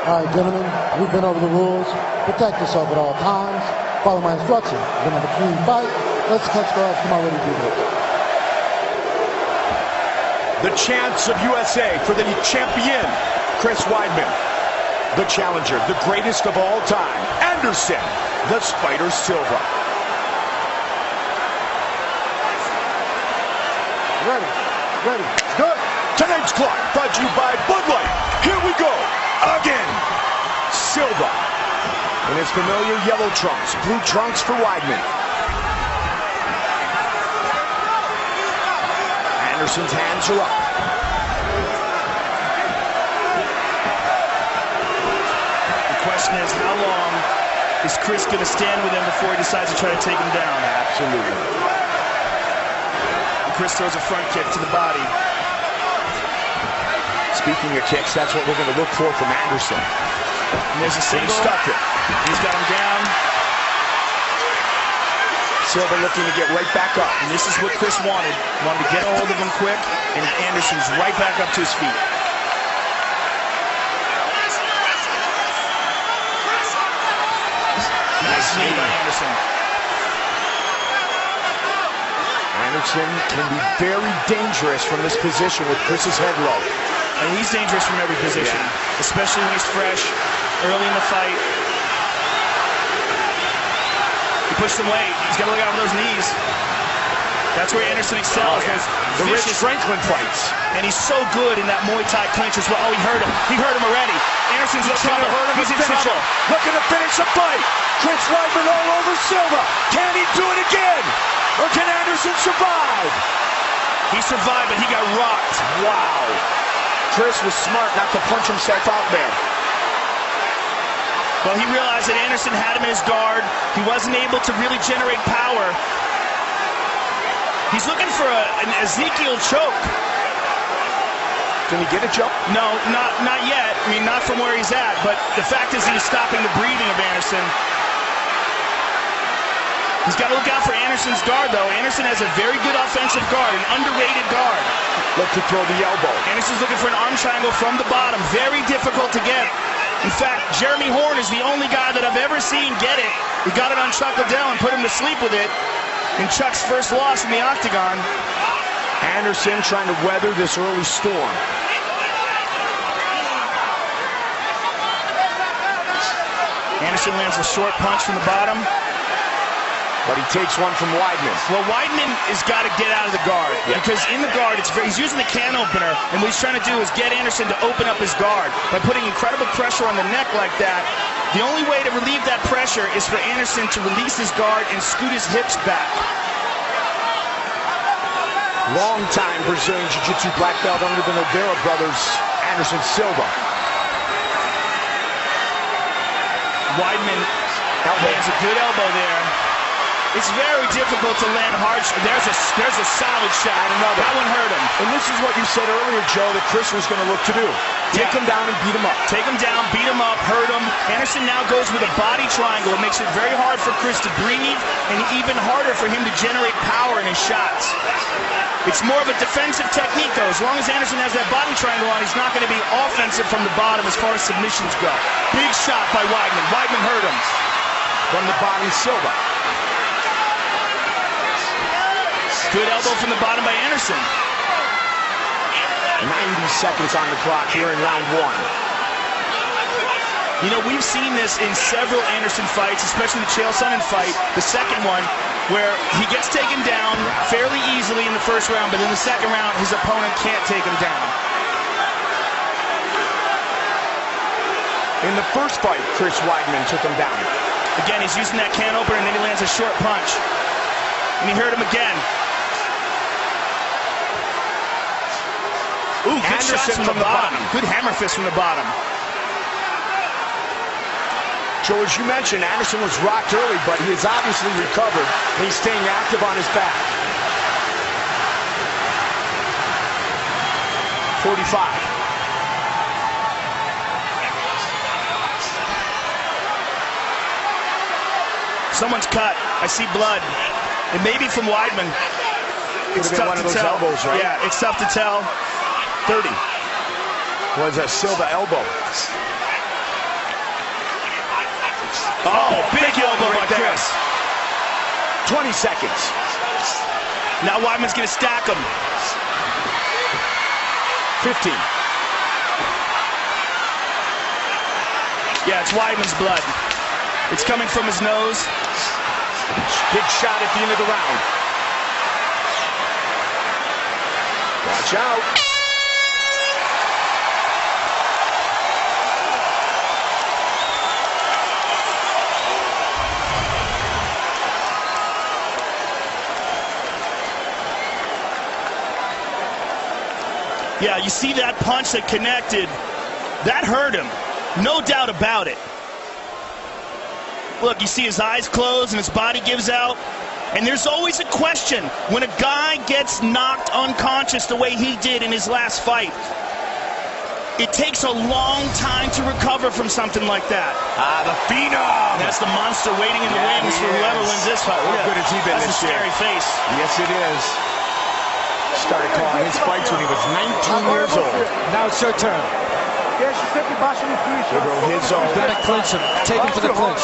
All right, gentlemen, we've been over the rules. Protect yourself at all times. Follow my instructions. We're going to have a clean fight. Let's cut scarves. Come on, ready to do this. The chants of USA for the champion, Chris Weidman. The challenger, the greatest of all time, Anderson, the Spider Silva. Ready. Good. Tonight's clock brought to you by Bud Light. Here we go. Again. Silva. In his familiar yellow trunks. Blue trunks for Weidman. Anderson's hands are up. The question is, how long is Chris going to stand with him before he decides to try to take him down? Absolutely. Chris throws a front kick to the body. Speaking of kicks, that's what we're going to look for from Anderson. And there's a single. Stuck it. He's got him down. Silva looking to get right back up. And this is what Chris wanted. Wanted to get a hold of him quick, and Anderson's right back up to his feet. Nice knee by Anderson. Anderson can be very dangerous from this position with Chris's head low. And he's dangerous from every position, especially when he's fresh, early in the fight. He pushed him late. He's got to look out for those knees. That's where Anderson excels. The Rich Franklin fights. And he's so good in that Muay Thai clinch as well. Oh, he hurt him. He hurt him already. Anderson's in trouble. He's in trouble. Looking to finish the fight. Chris Weidman all over Silva. Can he do it again? Or can Anderson survive? He survived, but he got rocked. Wow. Chris was smart not to punch himself out there. Well, he realized that Anderson had him in his guard. He wasn't able to really generate power. He's looking for an Ezekiel choke. Can he get a choke? No, not yet. I mean, not from where he's at. But the fact is he's stopping the breathing of Anderson. He's got to look out for Anderson's guard, though. Anderson has a very good offensive guard, an underrated guard. Look to throw the elbow. Anderson's looking for an arm triangle from the bottom. Very difficult to get. In fact, Jeremy Horn is the only guy that I've ever seen get it. He got it on Chuck Liddell and put him to sleep with it in Chuck's first loss in the octagon. Anderson trying to weather this early storm. Anderson lands a short punch from the bottom. But he takes one from Weidman. Well, Weidman has got to get out of the guard. Because in the guard, he's using the can opener, and what he's trying to do is get Anderson to open up his guard by putting incredible pressure on the neck like that. The only way to relieve that pressure is for Anderson to release his guard and scoot his hips back. Long-time Brazilian Jiu-Jitsu black belt under the Nogueira brothers, Anderson Silva. Weidman lands a good elbow there. It's very difficult to land hard. There's a solid shot. Another. That one hurt him. And this is what you said earlier, Joe, that Chris was going to look to do. Take him down and beat him up. Take him down, beat him up, hurt him. Anderson now goes with a body triangle. It makes it very hard for Chris to breathe and even harder for him to generate power in his shots. It's more of a defensive technique, though. As long as Anderson has that body triangle on, he's not going to be offensive from the bottom as far as submissions go. Big shot by Weidman. Weidman hurt him. From the body, Silva. Good elbow from the bottom by Anderson. 90 seconds on the clock here in round one. You know, we've seen this in several Anderson fights, especially the Chael Sonnen fight, the second one, where he gets taken down fairly easily in the first round, but in the second round, his opponent can't take him down. In the first fight, Chris Weidman took him down. Again, he's using that can opener, and then he lands a short punch. And he hurt him again. Ooh, good Anderson shots from the bottom. Good hammer fist from the bottom. Joe, as you mentioned, Anderson was rocked early, but he has obviously recovered, and he's staying active on his back. 45. Someone's cut. I see blood. It may be from Weidman. It's tough to tell. Elbows, right? Yeah, it's tough to tell. 30. Was a Silva elbow. Oh, big elbow by Chris. 20 seconds. Now Weidman's going to stack him. 15. Yeah, it's Weidman's blood. It's coming from his nose. Big shot at the end of the round. Watch out. Yeah, you see that punch that connected. That hurt him. No doubt about it. Look, you see his eyes close and his body gives out. And there's always a question when a guy gets knocked unconscious the way he did in his last fight. It takes a long time to recover from something like that. The Phenom. That's the monster waiting in the wings for whoever wins this fight. How good has he been this year? That's a scary face. Yes, it is. Started calling his fights when he was 19 years old. Now it's your turn. Liberal his own. Got to clinch him. Take him to the clinch.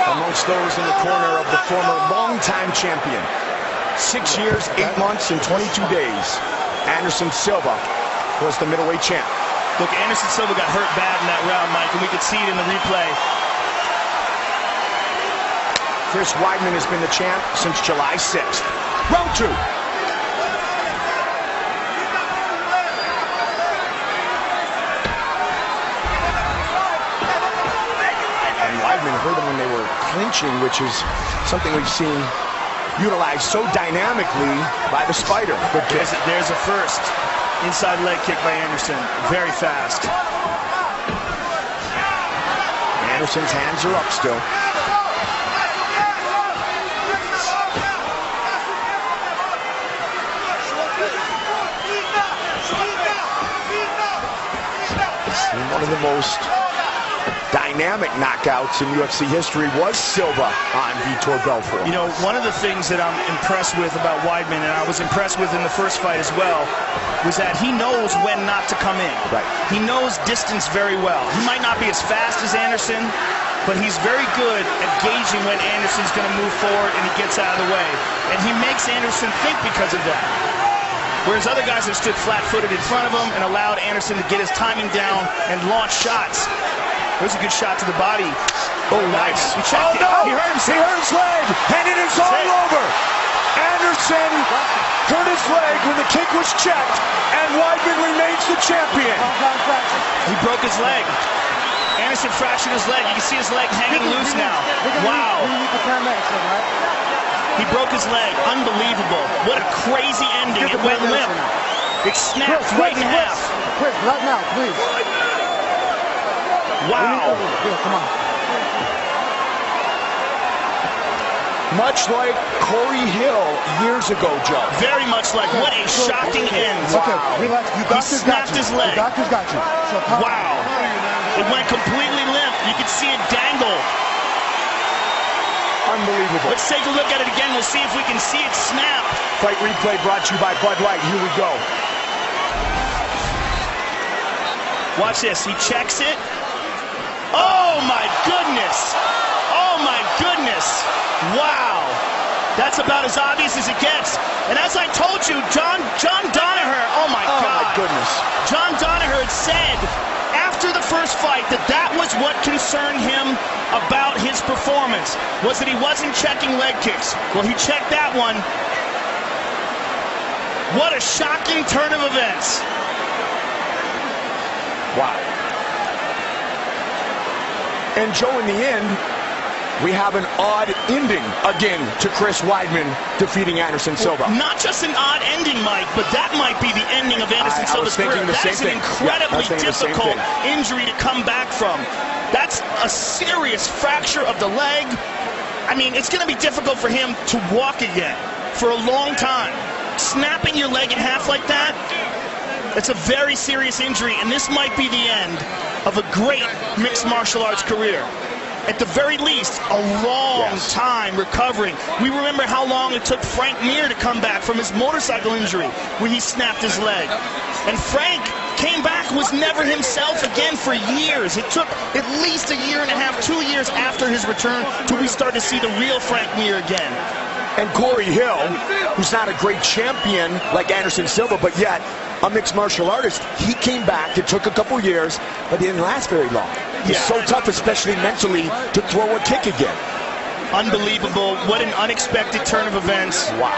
Amongst those in the corner of the former longtime champion. 6 years, 8 months, and 22 days. Anderson Silva was the middleweight champ. Look, Anderson Silva got hurt bad in that round, Mike, and we could see it in the replay. Chris Weidman has been the champ since July 6th. Round 2. And Weidman hurt him when they were clinching, which is something we've seen utilized so dynamically by the Spider. Good kick. There's a first. Inside leg kick by Anderson. Very fast. Anderson's hands are up still. One of the most dynamic knockouts in UFC history was Silva on Vitor Belfort. You know, one of the things that I'm impressed with about Weidman, and I was impressed with in the first fight as well, was that he knows when not to come in. Right. He knows distance very well. He might not be as fast as Anderson, but he's very good at gauging when Anderson's going to move forward and he gets out of the way. And he makes Anderson think because of that. Whereas other guys have stood flat-footed in front of him and allowed Anderson to get his timing down and launch shots. There's a good shot to the body. Oh, nice. He checked it. No! He hurt himself. He hurt his leg, and it is all over. Anderson hurt his leg when the kick was checked, and Weidman remains the champion. He broke his leg. Anderson fractured his leg. You can see his leg hanging loose now. Wow. He broke his leg. Unbelievable. What a crazy ending. It went limp. It snapped right in half. Chris, right now, please. Wow. Come on. Much like Corey Hill years ago, Joe. Very much like. What a shocking end. Okay, relax. He snapped his leg. The doctor's got you. So wow. It went completely limp. You could see it dangle. Unbelievable. Let's take a look at it again. We'll see if we can see it snap. Fight replay brought to you by Bud Light. Here we go. Watch this. He checks it. Oh, my goodness. Oh, my goodness. Wow. That's about as obvious as it gets. And as I told you, John Danaher, oh, my God. Oh, my goodness. John Danaher had said after the first fight that was what concerned him about his performance, was that he wasn't checking leg kicks. Well, he checked that one. What a shocking turn of events. Wow. And Joe, in the end, we have an odd ending again to Chris Weidman defeating Anderson Silva. Not just an odd ending, Mike, but that might be the ending of Anderson Silva's career. That is an incredibly difficult injury to come back from. That's a serious fracture of the leg. I mean, it's going to be difficult for him to walk again for a long time. Snapping your leg in half like that, it's a very serious injury, and this might be the end of a great mixed martial arts career. At the very least, a long time recovering. We remember how long it took Frank Mir to come back from his motorcycle injury when he snapped his leg. And Frank came back was never himself again for years. It took at least a year and a half, 2 years after his return till we started to see the real Frank Mir again. And Corey Hill, who's not a great champion like Anderson Silva, but yet a mixed martial artist, he came back. It took a couple years, but it didn't last very long. It's so tough, especially mentally, to throw a kick again. Unbelievable. What an unexpected turn of events. Wow.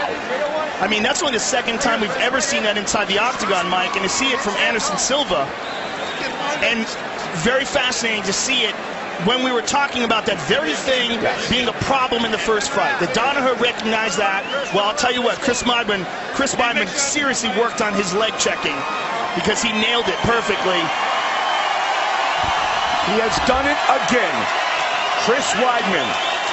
I mean, that's only the second time we've ever seen that inside the octagon, Mike, and to see it from Anderson Silva, and very fascinating to see it when we were talking about that very thing being a problem in the first fight. The Danaher recognized that. Well, I'll tell you what, Chris Weidman seriously worked on his leg checking because he nailed it perfectly. He has done it again. Chris Weidman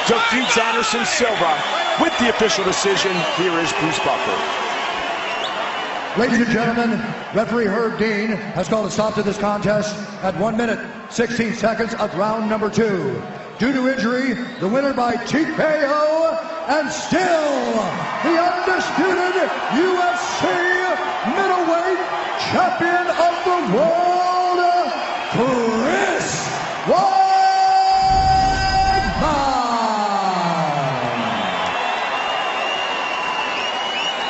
defeats Anderson Silva with the official decision. Here is Bruce Buffer. Ladies and gentlemen, referee Herb Dean has called a stop to this contest at 1 minute, 16 seconds of round number 2. Due to injury, the winner by TKO, and still the undisputed UFC middleweight champion of the world, Chris Weidman.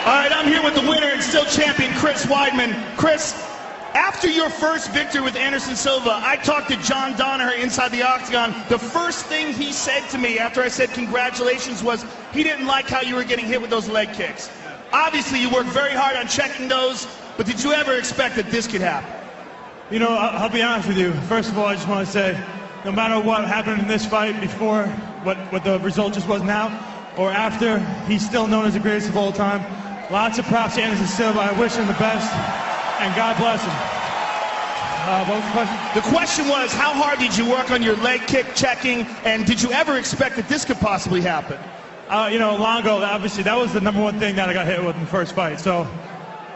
All right, I'm here with the winner and still champion, Chris Weidman. Chris, after your first victory with Anderson Silva, I talked to John Danaher inside the octagon. The first thing he said to me after I said congratulations was he didn't like how you were getting hit with those leg kicks. Obviously, you worked very hard on checking those, but did you ever expect that this could happen? You know, I'll be honest with you. First of all, I just want to say, no matter what happened in this fight before, what the result just was now, or after, he's still known as the greatest of all time. Lots of props to Anderson Silva. I wish him the best, and God bless him. What was the question? The question was, how hard did you work on your leg kick checking, and did you ever expect that this could possibly happen? You know, long ago, obviously, that was the #1 thing that I got hit with in the first fight. So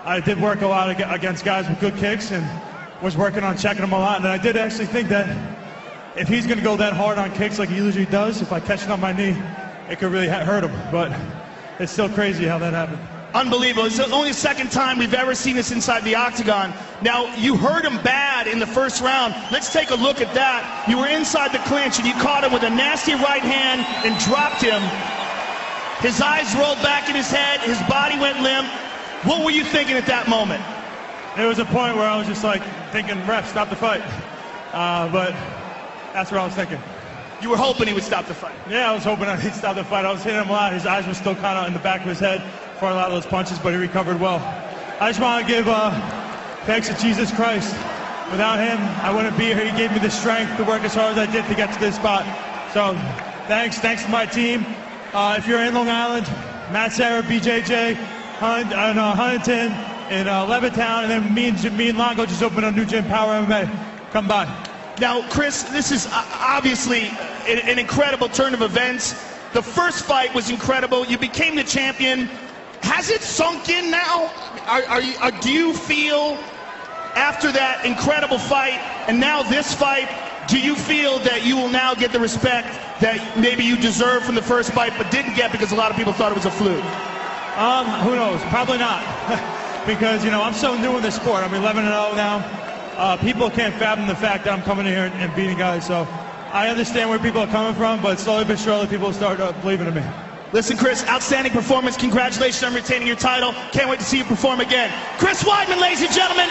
I did work a lot against guys with good kicks and was working on checking them a lot. And I did actually think that if he's going to go that hard on kicks like he usually does, if I catch it on my knee, it could really hurt him. But it's still crazy how that happened. Unbelievable. It's only the second time we've ever seen this inside the octagon. Now, you hurt him bad in the first round. Let's take a look at that. You were inside the clinch and you caught him with a nasty right hand and dropped him. His eyes rolled back in his head. His body went limp. What were you thinking at that moment? There was a point where I was just like thinking, ref, stop the fight. But that's what I was thinking. You were hoping he would stop the fight? Yeah, I was hoping he'd stop the fight. I was hitting him a lot. His eyes were still kind of in the back of his head for a lot of those punches, but he recovered well. I just want to give thanks to Jesus Christ. Without him, I wouldn't be here. He gave me the strength to work as hard as I did to get to this spot. So thanks to my team. If you're in Long Island, Matt Serra, BJJ, Huntington, in Levittown, and then me and Longo just opened a new gym, Power MMA. Come by. Now, Chris, this is obviously an incredible turn of events. The first fight was incredible. You became the champion. Has it sunk in now? Do you feel, after that incredible fight, and now this fight, do you feel that you will now get the respect that maybe you deserved from the first fight, but didn't get because a lot of people thought it was a fluke? Who knows? Probably not. Because, you know, I'm so new in this sport. I'm 11-0 now. People can't fathom the fact that I'm coming in here and beating guys. So I understand where people are coming from, but slowly but surely people start believing in me. Listen, Chris, outstanding performance. Congratulations on retaining your title. Can't wait to see you perform again. Chris Weidman, ladies and gentlemen.